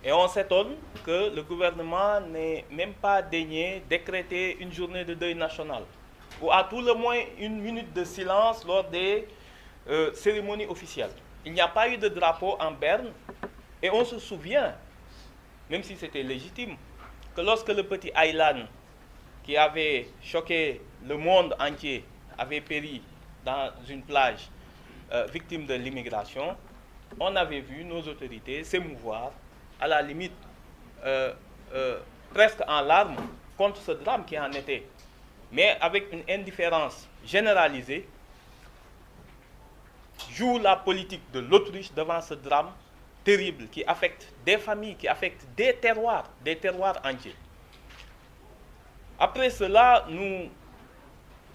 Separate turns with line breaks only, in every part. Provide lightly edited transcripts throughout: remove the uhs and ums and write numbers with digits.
Et on s'étonne que le gouvernement n'ait même pas daigné décréter une journée de deuil national, ou à tout le moins une minute de silence lors des cérémonies officielles. Il n'y a pas eu de drapeau en berne, et on se souvient, même si c'était légitime, que lorsque le petit Aylan, qui avait choqué le monde entier, avait péri dans une plage victime de l'immigration, on avait vu nos autorités s'émouvoir, à la limite euh, presque en larmes, contre ce drame qui en était, mais avec une indifférence généralisée, joue la politique de l'autruche devant ce drame terrible qui affecte des familles, qui affecte des terroirs entiers. Après cela, nous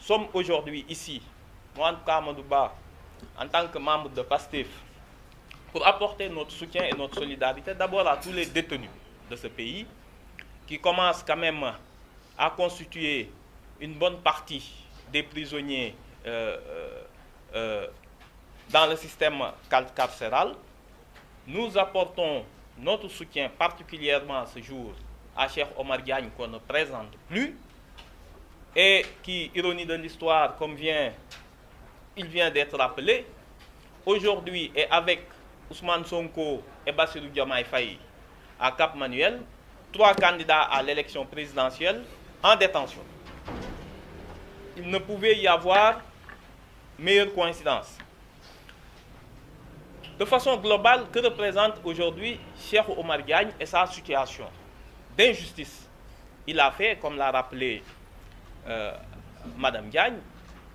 sommes aujourd'hui ici, moi en tout cas Amadouba, en tant que membre de PASTEF, pour apporter notre soutien et notre solidarité d'abord à tous les détenus de ce pays, qui commencent quand même à constituer une bonne partie des prisonniers dans le système carcéral. Nous apportons notre soutien particulièrement ce jour à Cheikh Omar Diagne qu'on ne présente plus et qui, ironie de l'histoire, comme il vient d'être rappelé, aujourd'hui est avec Ousmane Sonko et Bassirou Diomaye Faye à Cap Manuel, 3 candidats à l'élection présidentielle en détention. Il ne pouvait y avoir meilleure coïncidence. De façon globale, que représente aujourd'hui Cheikh Omar Diagne et sa situation d'injustice? Il a fait, comme l'a rappelé Madame Diagne,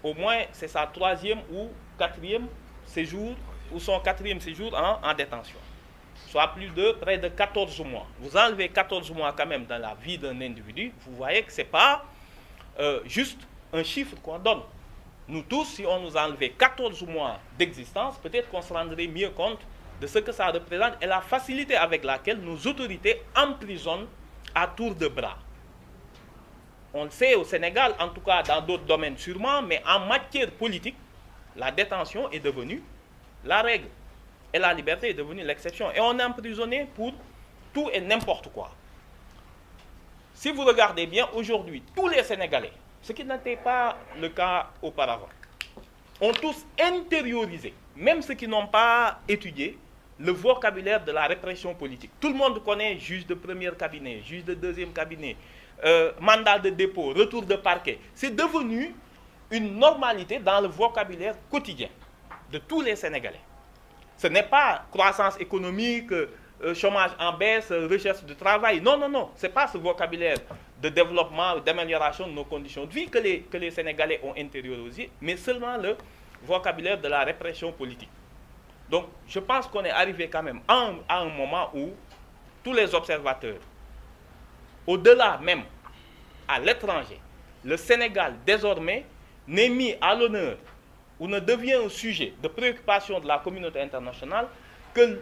au moins c'est sa 3e ou 4e séjour, ou son 4e séjour en détention, soit près de 14 mois. Vous enlevez 14 mois quand même dans la vie d'un individu, vous voyez que ce n'est pas juste un chiffre qu'on donne. Nous tous, si on nous enlevait 14 mois d'existence, peut-être qu'on se rendrait mieux compte de ce que ça représente et la facilité avec laquelle nos autorités emprisonnent à tour de bras. On le sait au Sénégal, en tout cas dans d'autres domaines sûrement, mais en matière politique, la détention est devenue la règle et la liberté est devenue l'exception. Et on est emprisonné pour tout et n'importe quoi. Si vous regardez bien, aujourd'hui, tous les Sénégalais, ce qui n'était pas le cas auparavant, ont tous intériorisé, même ceux qui n'ont pas étudié, le vocabulaire de la répression politique. Tout le monde connaît juge de premier cabinet, juge de deuxième cabinet, mandat de dépôt, retour de parquet. C'est devenu une normalité dans le vocabulaire quotidien de tous les Sénégalais. Ce n'est pas croissance économique, chômage en baisse, recherche de travail. Non, non, non. Ce n'est pas ce vocabulaire de développement, d'amélioration de nos conditions de vie que les Sénégalais ont intériorisé, mais seulement le vocabulaire de la répression politique. Donc, je pense qu'on est arrivé quand même à un moment où tous les observateurs, au-delà même, à l'étranger, le Sénégal, désormais, n'est mis à l'honneur ou ne devient un sujet de préoccupation de la communauté internationale que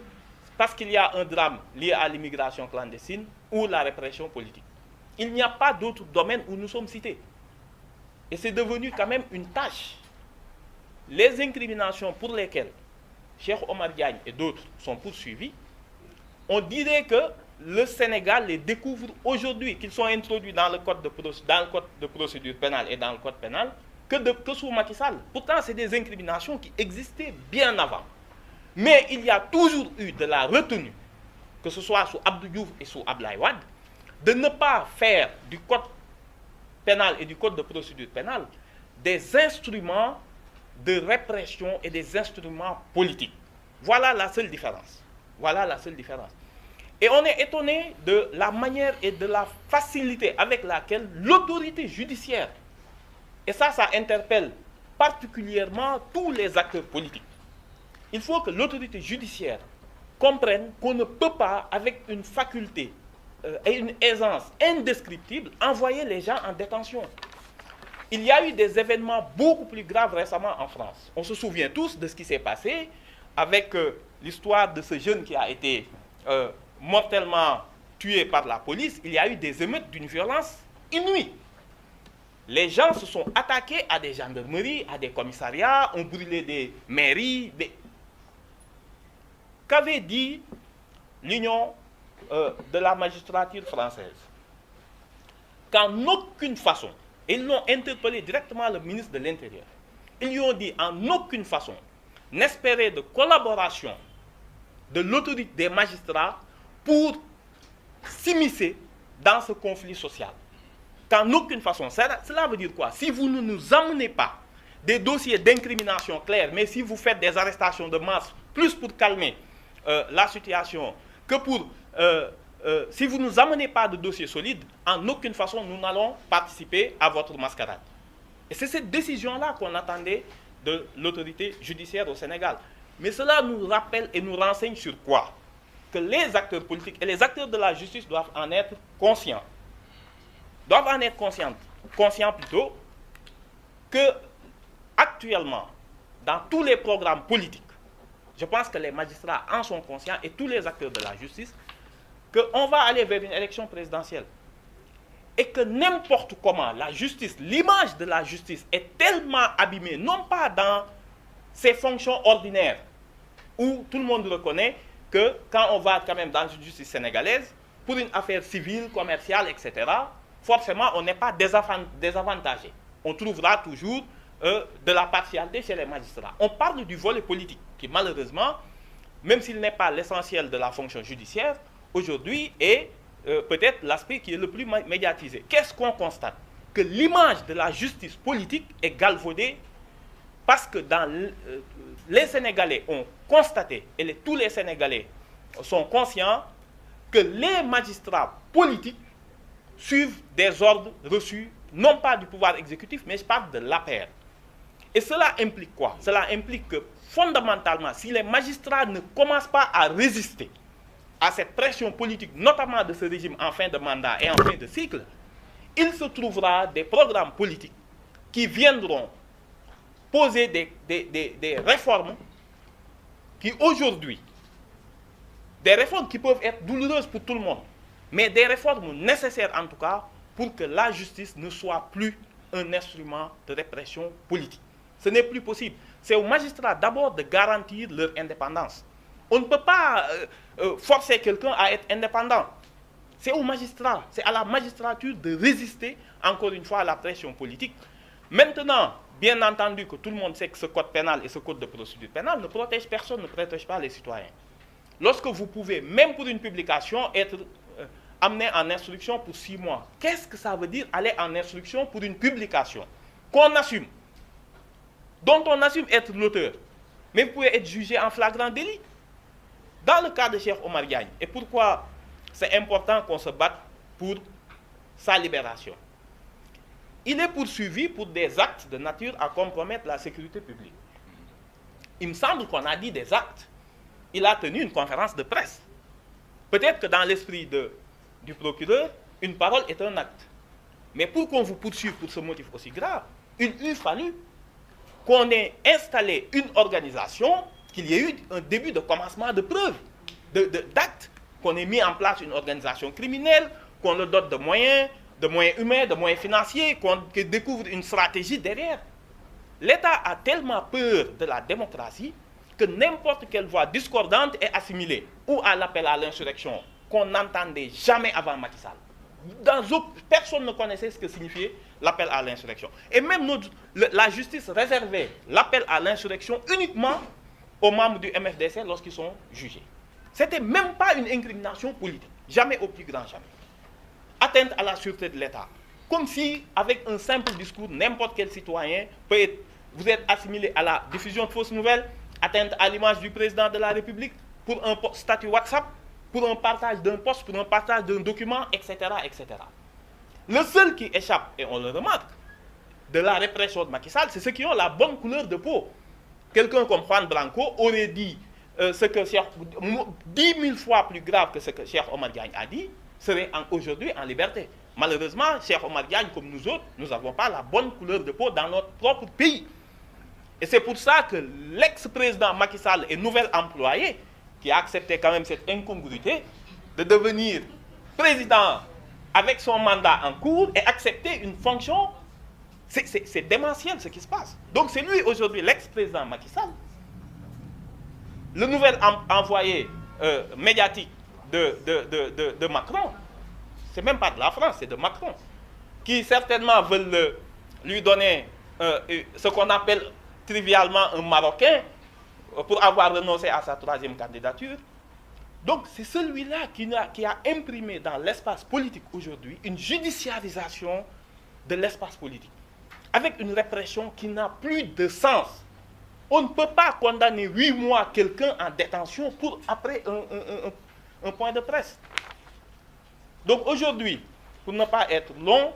parce qu'il y a un drame lié à l'immigration clandestine ou la répression politique. Il n'y a pas d'autre domaine où nous sommes cités. Et c'est devenu quand même une tâche. Les incriminations pour lesquelles Cheikh Omar Diagne et d'autres sont poursuivis, on dirait que le Sénégal les découvre aujourd'hui, qu'ils sont introduits dans le code de procédure pénale et dans le code pénal, que sous Macky Sall. Pourtant, c'est des incriminations qui existaient bien avant. Mais il y a toujours eu de la retenue, que ce soit sous Abdou Diouf et sous Abdoulaye Wade, de ne pas faire du code pénal et du code de procédure pénale des instruments de répression et des instruments politiques. Voilà la seule différence. Voilà la seule différence. Et on est étonné de la manière et de la facilité avec laquelle l'autorité judiciaire, et ça interpelle particulièrement tous les acteurs politiques. Il faut que l'autorité judiciaire comprenne qu'on ne peut pas, avec une faculté et une aisance indescriptible, envoyer les gens en détention. Il y a eu des événements beaucoup plus graves récemment en France. On se souvient tous de ce qui s'est passé avec l'histoire de ce jeune qui a été mortellement tué par la police. Il y a eu des émeutes d'une violence inouïe. Les gens se sont attaqués à des gendarmeries, à des commissariats, ont brûlé des mairies. Qu'avait dit l'Union de la magistrature française qu'en aucune façon, ils l'ont interpellé directement le ministre de l'Intérieur, ils lui ont dit en aucune façon n'espérer de collaboration de l'autorité des magistrats pour s'immiscer dans ce conflit social. Qu'en aucune façon. Cela veut dire quoi? Si vous ne nous amenez pas des dossiers d'incrimination clairs, mais si vous faites des arrestations de masse, plus pour calmer la situation, que pour... si vous ne nous amenez pas de dossiers solides, en aucune façon nous n'allons participer à votre mascarade. Et c'est cette décision-là qu'on attendait de l'autorité judiciaire au Sénégal. Mais cela nous rappelle et nous renseigne sur quoi? Que les acteurs politiques et les acteurs de la justice doivent en être conscients. Doivent en être conscients plutôt que actuellement, dans tous les programmes politiques, je pense que les magistrats en sont conscients et tous les acteurs de la justice, qu'on va aller vers une élection présidentielle. Et que n'importe comment, la justice, l'image de la justice est tellement abîmée, non pas dans ses fonctions ordinaires, où tout le monde reconnaît que quand on va quand même dans une justice sénégalaise, pour une affaire civile, commerciale, etc., forcément, on n'est pas désavantagé. On trouvera toujours de la partialité chez les magistrats. On parle du volet politique, qui malheureusement, même s'il n'est pas l'essentiel de la fonction judiciaire, aujourd'hui est peut-être l'aspect qui est le plus médiatisé. Qu'est-ce qu'on constate? Que l'image de la justice politique est galvaudée parce que les Sénégalais ont constaté, et tous les Sénégalais sont conscients, que les magistrats politiques suivent des ordres reçus, non pas du pouvoir exécutif, mais je parle de l'APR. Et cela implique quoi? Cela implique que, fondamentalement, si les magistrats ne commencent pas à résister à cette pression politique, notamment de ce régime en fin de mandat et en fin de cycle, il se trouvera des programmes politiques qui viendront poser des réformes qui aujourd'hui, des réformes qui peuvent être douloureuses pour tout le monde, mais des réformes nécessaires en tout cas pour que la justice ne soit plus un instrument de répression politique. Ce n'est plus possible. C'est aux magistrats d'abord de garantir leur indépendance. On ne peut pas forcer quelqu'un à être indépendant. C'est aux magistrats, c'est à la magistrature de résister encore une fois à la pression politique. Maintenant, bien entendu que tout le monde sait que ce code pénal et ce code de procédure pénale ne protègent personne, ne protègent pas les citoyens. Lorsque vous pouvez, même pour une publication, être amené en instruction pour 6 mois, qu'est-ce que ça veut dire aller en instruction pour une publication qu'on assume, dont on assume être l'auteur, mais vous pouvez être jugé en flagrant délit? Dans le cas de Cheikh Omar Diagne, et pourquoi c'est important qu'on se batte pour sa libération, il est poursuivi pour des actes de nature à compromettre la sécurité publique. Il me semble qu'on a dit des actes. Il a tenu une conférence de presse. Peut-être que dans l'esprit du procureur, une parole est un acte. Mais pour qu'on vous poursuive pour ce motif aussi grave, il eût fallu qu'on ait installé une organisation, qu'il y ait eu un début de commencement de preuves, d'actes, qu'on ait mis en place une organisation criminelle, qu'on le dote de moyens humains, de moyens financiers, qu'on découvre une stratégie derrière. L'État a tellement peur de la démocratie que n'importe quelle voix discordante est assimilée, ou à l'appel à l'insurrection, qu'on n'entendait jamais avant Macky Sall. Personne ne connaissait ce que signifiait l'appel à l'insurrection. Et même la justice réservait l'appel à l'insurrection uniquement aux membres du MFDC lorsqu'ils sont jugés. Ce n'était même pas une incrimination politique. Jamais, au plus grand jamais. Atteinte à la sûreté de l'État. Comme si, avec un simple discours, n'importe quel citoyen peut être, vous êtes assimilé à la diffusion de fausses nouvelles, atteinte à l'image du président de la République, pour un statut WhatsApp, pour un partage d'un poste, pour un partage d'un document, etc., etc. Le seul qui échappe, et on le remarque, de la répression de Macky Sall, c'est ceux qui ont la bonne couleur de peau. Quelqu'un comme Juan Branco aurait dit ce que 10 000 fois plus grave que ce que Cheikh Omar Diagne a dit, serait aujourd'hui en liberté. Malheureusement, Cheikh Omar Diagne, comme nous autres, nous n'avons pas la bonne couleur de peau dans notre propre pays. Et c'est pour ça que l'ex-président Macky Sall est nouvel employé, qui a accepté quand même cette incongruité de devenir président avec son mandat en cours et accepter une fonction. C'est démentiel ce qui se passe. Donc c'est lui aujourd'hui, l'ex-président Macky Sall, le nouvel envoyé médiatique de Macron. C'est même pas de la France, c'est de Macron. Qui certainement veulent lui donner ce qu'on appelle trivialement un Marocain pour avoir renoncé à sa troisième candidature. Donc c'est celui-là qui a imprimé dans l'espace politique aujourd'hui une judiciarisation de l'espace politique, avec une répression qui n'a plus de sens. On ne peut pas condamner 8 mois quelqu'un en détention pour après un point de presse. Donc aujourd'hui, pour ne pas être long,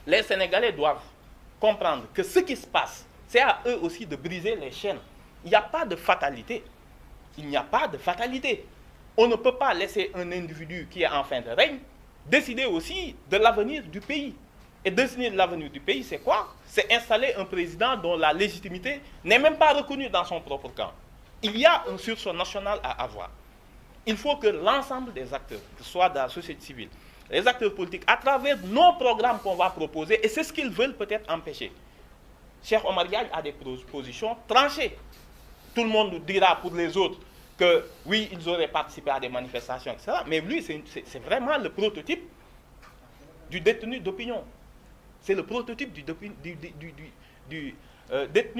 les Sénégalais doivent comprendre que ce qui se passe, c'est à eux aussi de briser les chaînes. Il n'y a pas de fatalité. Il n'y a pas de fatalité. On ne peut pas laisser un individu qui est en fin de règne décider aussi de l'avenir du pays. Et décider de l'avenir du pays, c'est quoi? C'est installer un président dont la légitimité n'est même pas reconnue dans son propre camp. Il y a un sursaut national à avoir. Il faut que l'ensemble des acteurs, que ce soit dans la société civile, les acteurs politiques, à travers nos programmes qu'on va proposer, et c'est ce qu'ils veulent peut-être empêcher. Cheikh Omar Diagne a des positions tranchées. Tout le monde nous dira pour les autres que oui, ils auraient participé à des manifestations, etc. Mais lui, c'est vraiment le prototype du détenu d'opinion. C'est le prototype du détenu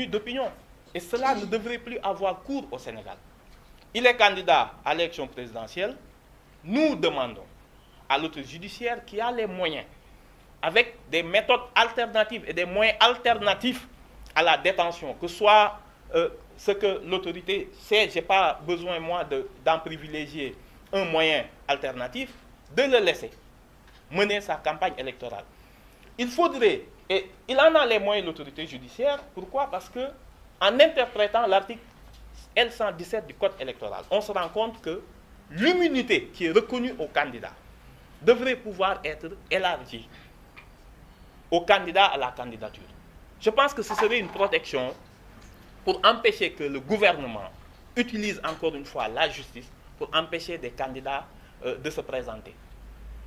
d'opinion. Et cela ne devrait plus avoir cours au Sénégal. Il est candidat à l'élection présidentielle. Nous demandons à l'autorité judiciaire qui a les moyens, avec des méthodes alternatives et des moyens alternatifs à la détention, que ce soit ce que l'autorité sait, je n'ai pas besoin, moi, d'en privilégier un moyen alternatif, de le laisser mener sa campagne électorale. Il faudrait, et il en a les moyens, l'autorité judiciaire, pourquoi? Parce que en interprétant l'article L117 du Code électoral, on se rend compte que l'immunité qui est reconnue aux candidats devrait pouvoir être élargie aux candidats à la candidature. Je pense que ce serait une protection pour empêcher que le gouvernement utilise encore une fois la justice pour empêcher des candidats de se présenter.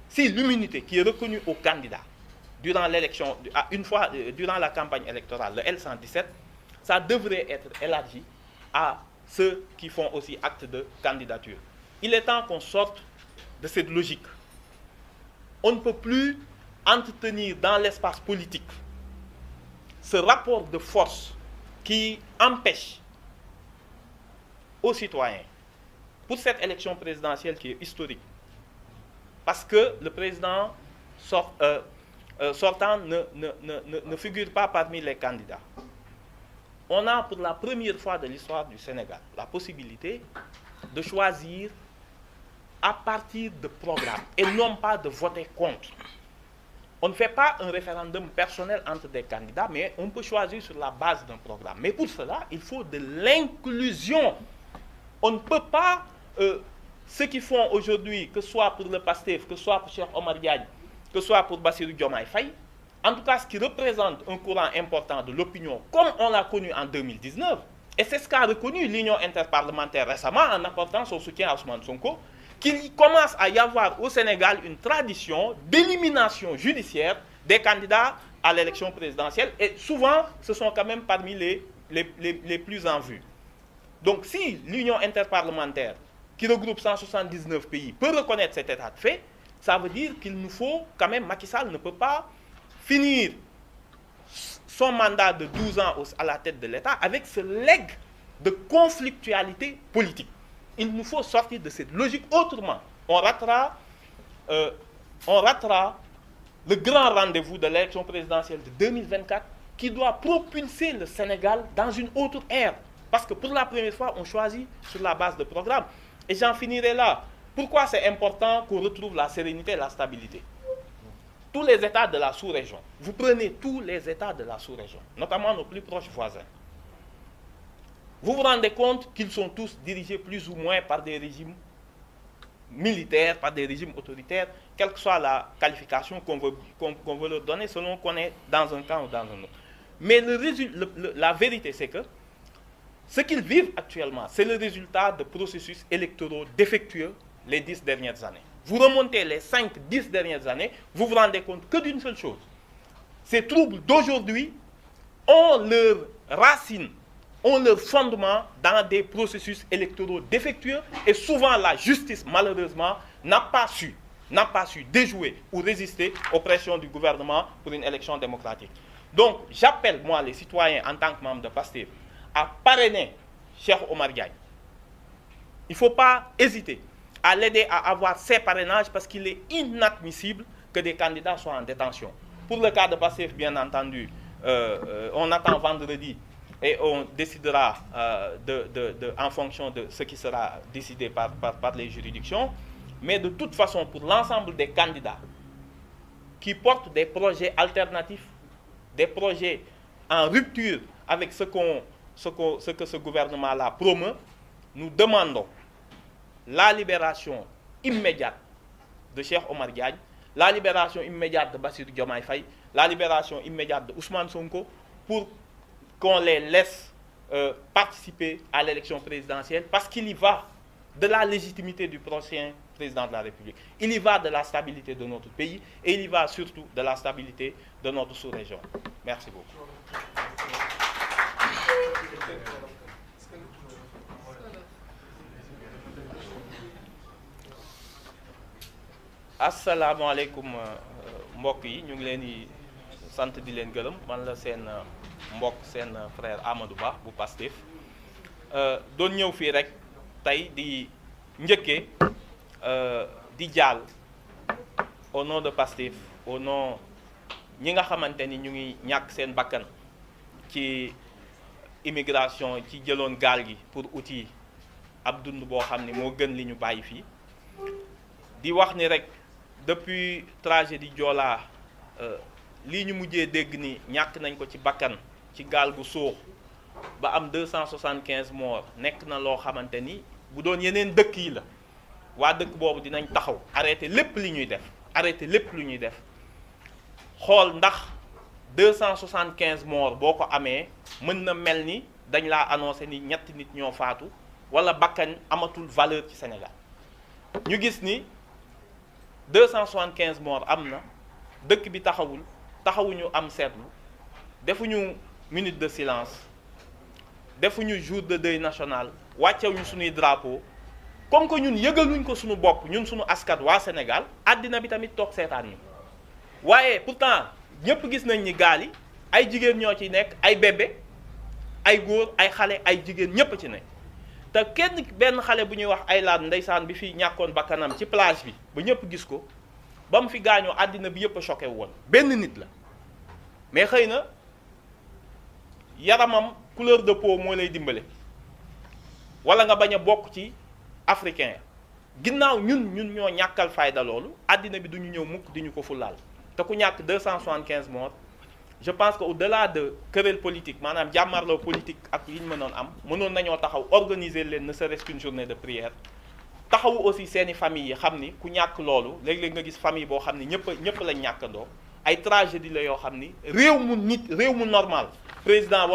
Si l'immunité qui est reconnue aux candidats durant l'élection, une fois durant la campagne électorale, le L117, ça devrait être élargi à ceux qui font aussi acte de candidature. Il est temps qu'on sorte de cette logique. On ne peut plus entretenir dans l'espace politique ce rapport de force qui empêche aux citoyens, pour cette élection présidentielle qui est historique, parce que le président sortant ne figure pas parmi les candidats. On a pour la première fois de l'histoire du Sénégal la possibilité de choisir à partir de programmes et non pas de voter contre. On ne fait pas un référendum personnel entre des candidats, mais on peut choisir sur la base d'un programme. Mais pour cela, il faut de l'inclusion. On ne peut pas, ceux qui font aujourd'hui, que ce soit pour le PASTEF, que ce soit pour Cheikh Omar Diagne, que ce soit pour Bassirou Diomaye Faye, en tout cas ce qui représente un courant important de l'opinion, comme on l'a connu en 2019, et c'est ce qu'a reconnu l'Union interparlementaire récemment en apportant son soutien à Ousmane Sonko, qu'il commence à y avoir au Sénégal une tradition d'élimination judiciaire des candidats à l'élection présidentielle, et souvent ce sont quand même parmi les plus en vue. Donc si l'Union interparlementaire, qui regroupe 179 pays, peut reconnaître cet état de fait, ça veut dire qu'il nous faut quand même, Macky Sall ne peut pas finir son mandat de 12 ans à la tête de l'État avec ce legs de conflictualité politique. Il nous faut sortir de cette logique, autrement on ratera le grand rendez-vous de l'élection présidentielle de 2024 qui doit propulser le Sénégal dans une autre ère. Parce que pour la première fois, on choisit sur la base de programmes. Et j'en finirai là. Pourquoi c'est important qu'on retrouve la sérénité et la stabilité? Tous les États de la sous-région, vous prenez tous les États de la sous-région, notamment nos plus proches voisins, vous vous rendez compte qu'ils sont tous dirigés plus ou moins par des régimes militaires, par des régimes autoritaires, quelle que soit la qualification qu'on veut leur donner, selon qu'on est dans un camp ou dans un autre. Mais la vérité, c'est que ce qu'ils vivent actuellement, c'est le résultat de processus électoraux défectueux les 10 dernières années. Vous remontez les 5-10 dernières années, vous vous rendez compte que d'une seule chose. Ces troubles d'aujourd'hui ont leur racine ont leur fondement dans des processus électoraux défectueux et souvent la justice, malheureusement, n'a pas su déjouer ou résister aux pressions du gouvernement pour une élection démocratique. Donc, j'appelle, moi, les citoyens, en tant que membre de PASTEF, à parrainer Cheikh Omar Diagne. Il ne faut pas hésiter à l'aider à avoir ses parrainages parce qu'il est inadmissible que des candidats soient en détention. Pour le cas de PASTEF, bien entendu, on attend vendredi et on décidera en fonction de ce qui sera décidé par les juridictions. Mais de toute façon, pour l'ensemble des candidats qui portent des projets alternatifs, des projets en rupture avec ce que ce gouvernement-là promeut, nous demandons la libération immédiate de Cheikh Omar Diagne, la libération immédiate de Bassirou Diomaye Faye, la libération immédiate de Ousmane Sonko pour qu'on les laisse participer à l'élection présidentielle parce qu'il y va de la légitimité du prochain président de la République. Il y va de la stabilité de notre pays et il y va surtout de la stabilité de notre sous-région. Merci beaucoup. asalaamaaleykum mbokk yi ñu ngi leen di sant di leen gërëm man la seen mbokk seen frère Amadou Ba bu Pastef doon ñëw fii rek tey di njëkkee di jaal au nom de Pastef au nom ñi nga xamante ni ñu ngi ñàkk seen bakkan ci immigration ci jëloon gaal gi pour uti ab dund boo xam ni moo gën li ñu bàyyi fii di wax ni rek depuis tragédie Joola lii ñu mujjee dégg ni ñàkk nañ ko ci bakkan ci gaal gu suux ba am 275 morts nekk na loo xamante ni bu doon yeneen dëkk yi la waa dëkk boobu dinañ taxaw arrêté lépp li ñuy def xool ndax 275 morts boo ko amee mën na mel ni dañ laa annoncé ni ñetti nit ñoo faatu wala bakkan amatul valeur ci Sénégal ñu gis ni 275 morts am na dëkk bi taxawuñu am seetlu defuñu minute de silence defuñu jour de deuil national wàccewuñu suñuy drapeau comme que ñun yëgaluñ ko suñu bopp ñun suñu askan waa Sénégal àddina bi tamit toog seetaan ñu waaye pourtant ñëpp gis nañ ni gaal yi ay jigéen ñoo ci nekk ay bébé ay góor ay xale ay jigéen ñëpp ci nekk te benn xale bu ñuy wax ay laat ndeysaan bi fi ñàkkoon bakkanam ci plage bi ba ñëpp gis ko ba mu fi gaañoo àddina bi yëpp a choqué woon benn nit la mais xëy na yaramam couleur de peau moo lay dimbale wala nga bañ a bokk ci africain ginnaaw ñun ñoo ñàkkal fayda loolu àddina bi duñu ñëw mukk di ñu ko fulaal te ku ñàkk 275 morts je pense que au-delà de querelle politique maanaam jàmmarloo politique ak yi ñu mënoon nañoo taxaw organiser leen ne serait-ce qu'une journée de prière taxawu aussi seeni famille yi xam ni ku ñàkk loolu léeg-léeg nga gis famille boo xam ni ñëpp lañ ñàkkandoo ay tragédie la yoo xam ni réew mu normal président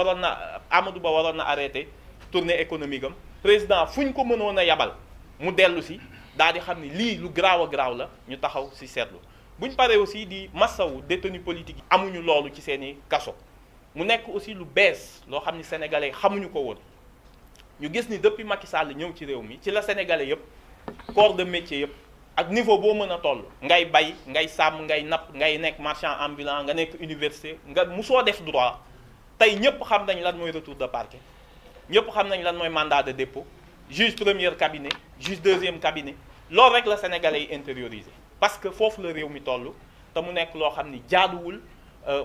Amadou Ba waroon na arrêté tournée économique am président fu ñu ko mënoon a yabal mu dellu si daal di xam ni lii lu garaaw a garaaw la ñu taxaw si seetlu buñ paree aussi di massawu détenu politique yi amuñu loolu ci seeni kaso mu nekk aussi lu bees loo xam ni sénégalais xamuñu ko woon ñu gis ni depuis Macky Sall ñëw ci réew mi ci la sénégalais yëpp corps de métier yëpp ak niveau boo mën a toll ngay bay ngay sàmm ngay napp ngay nekk marchand ambulant nga nekk université nga musoo def droit tey ñëpp xam nañ lan mooy retour de parquet ñëpp xam nañ lan mooy mandat de dépôt juge premier cabinet juge deuxième cabinet loolu rek la sénégalais yi intériorisé parce que foofu la réew mi toll te mu nekk loo xam ni jaaduwul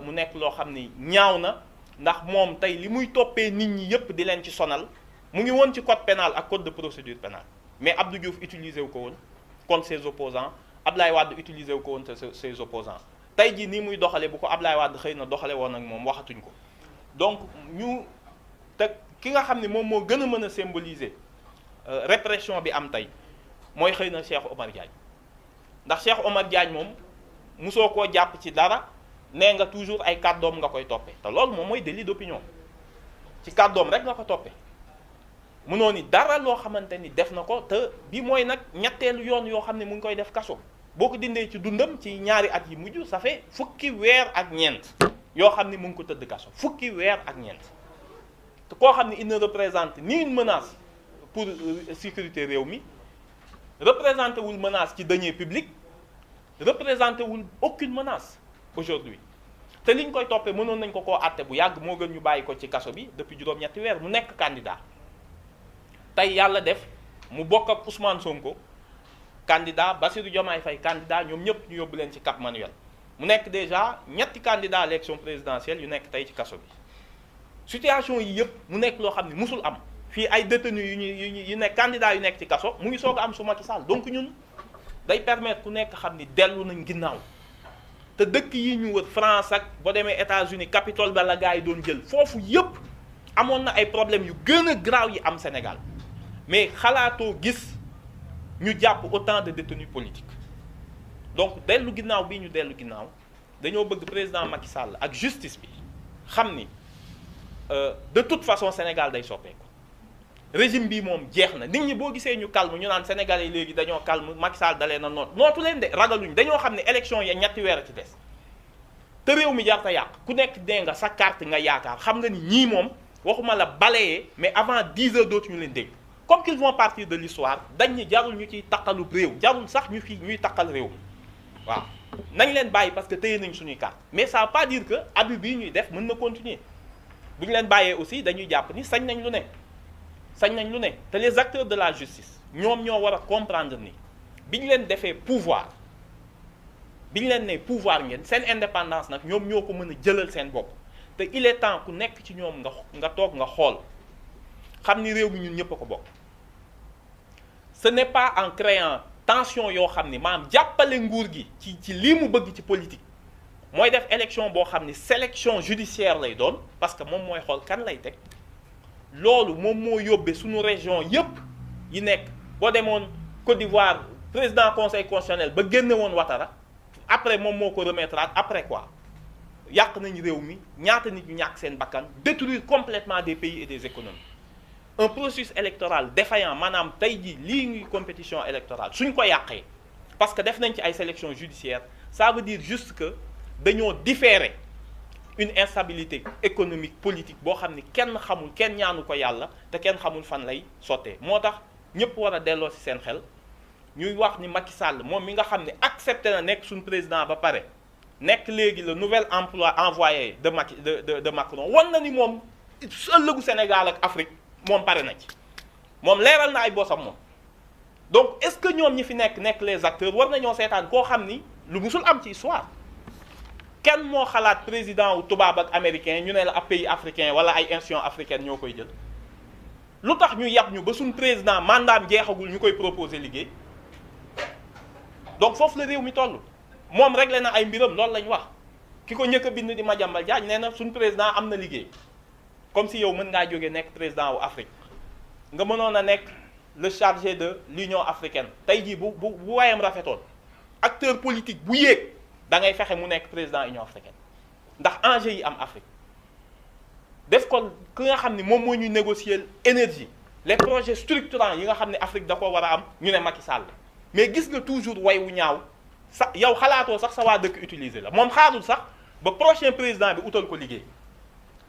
mu nekk loo xam ni ñaaw na ndax moom tey li muy toppee nit ñi yëpp di leen ci sonal mu ngi woon ci code pénal ak code de procédure pénale mais Abdou Diouf utilisé wu ko woon contre ses opposants Abdoulaye Wade utilisé wu ko woon ses opposants tey jii nii muy doxale bu ko Abdoulaye Wade xëy na doxale woon ak moom waxatuñ ko donc te ki nga xam ne moom moo gën a mën a symboliser répression bi am tey mooy xëy na Cheikh Omar Diagne ndax Cheikh Omar Diagne moom musoo koo jàpp ci dara nee nga toujours ay kàddoom nga koy toppee te loolu moom mooy délit d'opinion ci kàddoom rek nga ko toppee mënoo ni dara loo xamante ni def na ko te bi mooy nag ñetteelu yoon yoo xam ne mu ngi koy def kaso boo ko dindee ci dundam ci ñaari at yi mujj ça fait fukki weer ak ñeent yoo xam ne mu ngi ko tëdd kaso fukki weer ak ñeent te koo xam ne il ne représente ni une menace pour sécurité réew mi représenté wul menace ci deniers publics représenté wul aucune menace aujourd'hui te liñ koy toppee mënoon nañ ko koo àtte bu yàgg moo gën ñu bàyyi ko ci kaso bi depuis juróom-ñetti weer mu nekk candidat tey yàlla def mu bokk ak Ousmane Sonko candidat, Bassirou Diomaye Faye candidat, ñoom ñëpp ñu yóbbu leen ci Cap Manuel mu nekk déjà ñetti candidat à l'élection présidentielle yu nekk tey ci kaso bi situation yi yëpp mu nekk loo xam ne musul am fii ay détenus yu nekk candidat yu nekk ci kaso mu ngi soog a am su Macky Sall donc ñun day permettre ku nekk xam ni dellu nañ ginnaaw te dëkk yi ñu wër France ak boo demee États-Unis Capitole ba la gars yi doon jël foofu yëpp amoon na ay problèmes yu gën a graaw yi am Sénégal mais xalaatoo gis ñu jàpp autant de détenus politiques donc dellu ginnaaw bii ñu dellu ginnaaw dañoo bëgg président Macky Sall ak justice bi xam ni de toute façon Sénégal day soppeeku régime bi moom jeex na nit ñi boo gisee ñu calme ñu naan Sénégalais yi léegi dañoo calme Macky Sall dalee na nootu leen de ragaluñ dañoo xam ne élection ya ñetti weer a ci des te réew mi jarta yàq ku nekk dee nga sa carte nga yaakaar xam nga ni ñii moom waxuma la balayer mais avant 10 heures dootuñu leen dégg comme qu'ils vont partir de l'histoire dañ ñi jarul ñu ciy taqalub réew jarul sax ñu fi ñuy taqal réew mi waaw nañ leen bàyyi parce que téye nañ suñuy carte mais ça veut pas dire que abus bii ñuy def mën na continuer bu ñu leen bàyyee aussi dañuy jàpp ni sañ nañ lu ne te les acteurs de la justice ñoom ñoo war a comprendre ni bi ñu leen defee pouvoir bi ñu leen ne pouvoir ngeen seen indépendance nag ñoom ñoo ko mën a jëlal seen bopp te il est temps ku nekk ci ñoom nga toog nga xool xam ni réew mi ñun ñëpp a ko bokk ce n'est pas en créant tension yoo xam ni maanaam jàppale nguur gi ci lii mu bëgg ci politique mooy def élection boo xam ni sélection judiciaire lay doon parce que moom mooy xool kan lay teg loolu moom moo yóbbee suñu région yépp yi nekk boo demoon Côte d'Ivoire président conseil constitutionnel ba génne woon Ouattara après moom moo ko remettre après quoi yàq nañ réew mi ñaata nit ñu ñàkk seen bakkan détruire complètement des pays et des économies un processus électoral défaillant maanaam tey jii lii ngi compétition électorale suñ ko yàqee parce que def nañ ci ay sélection judiciaire ça veut dire juste que dañoo différer une instabilité économique politique boo xam ni kenn xamul kenn ñaanu ko yàlla te kenn xamul fan lay sottee moo tax ñëpp war a delloo ci seen xel ñuy wax ni Macky Sall moom mi nga xam ne accepté na nekk suñu président ba pare nekk léegi le nouvel envoyé de Macron wan na ni moom ëllëgu Sénégal ak Afrique moom pare na ci moom leeral na ay bosam moom donc est-ce que ñoom ñi fi nekk les acteurs war nañoo seetaan koo xam ni lu musul am ci histoire kenn moo xalaat président wu tubaab ak américain ñu ne la ab pays africain wala ay institutions africaines ñoo koy jël lu tax ñu yàpp ñu ba suñ président mandaam jeexagul ñu koy proposer liggéey donc foofu la réew mi toll moom réglé na ay mbiram loolu lañ wax ki ko njëkk a bind di Madiambal Diagne nee na suñ président am na liggéey comme si yow mën ngaa jógee nekk président wu Afrique nga mënoon a nekk le chargé de l'Union africaine tey jii bu waayam rafetoon acteur politique bu yéeg da ngay fexe mu nekk président Union africaine ndax enjeu yi am Afrique def ko ki nga xam ni moom moo ñuy négocier énergie les projets structurants yi nga xam ne Afrique da ko war a am ñu ne Macky Sall mais gis nga toujours way wu ñaaw sa yow xalaatoo sax sa waa dëkk utiliser la moom xaarul sax ba prochain président bi utal ko liggéey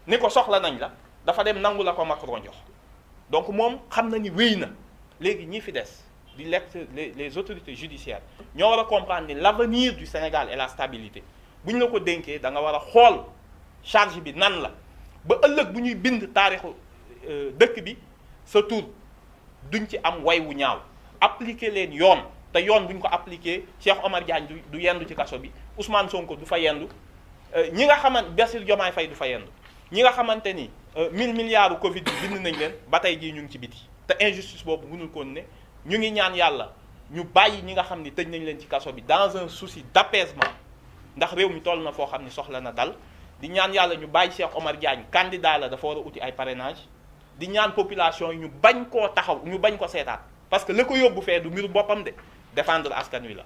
ni ko soxla nañ la dafa dem nangu la ko Macron jox donc moom xam na ni wéy na léegi ñi fi des di les autorités judiciaires ñoo war a comprendre ni l'avenir du Sénégal et la stabilité bu ñu la ko dénkee da nga war a xool charge bi nan la ba ëllëg bu ñuy bind taarixu dëkk bi sa tur duñ ci am way wu ñaaw appliquer leen yoon te yoon bu ñu ko appliquer Cheikh Omar Diagne du yendu ci kaso bi Ousmane Sonko du fa yendu ñi nga xamante Bassirou Diomaye Faye du fa yendu ñi nga xamante ni 1000 milliards Covid bi bind nañ leen ba tey jii ñu ngi ci biti te injustice boobu mënul koon ne ñu ngi ñaan yàlla ñu bàyyi ñi nga xam ni tëj nañ leen ci kaso bi dans un souci d'apaisement ndax réew mi toll na foo xam ni soxla na dal di ñaan yàlla ñu bàyyi Cheikh Omar Diagne candidat la dafa war a uti ay parrainage di ñaan population yi ñu bañ koo taxaw ñu bañ ko seetaat parce que la ko yóbbu fee du mbiru boppam de défendre askan wi la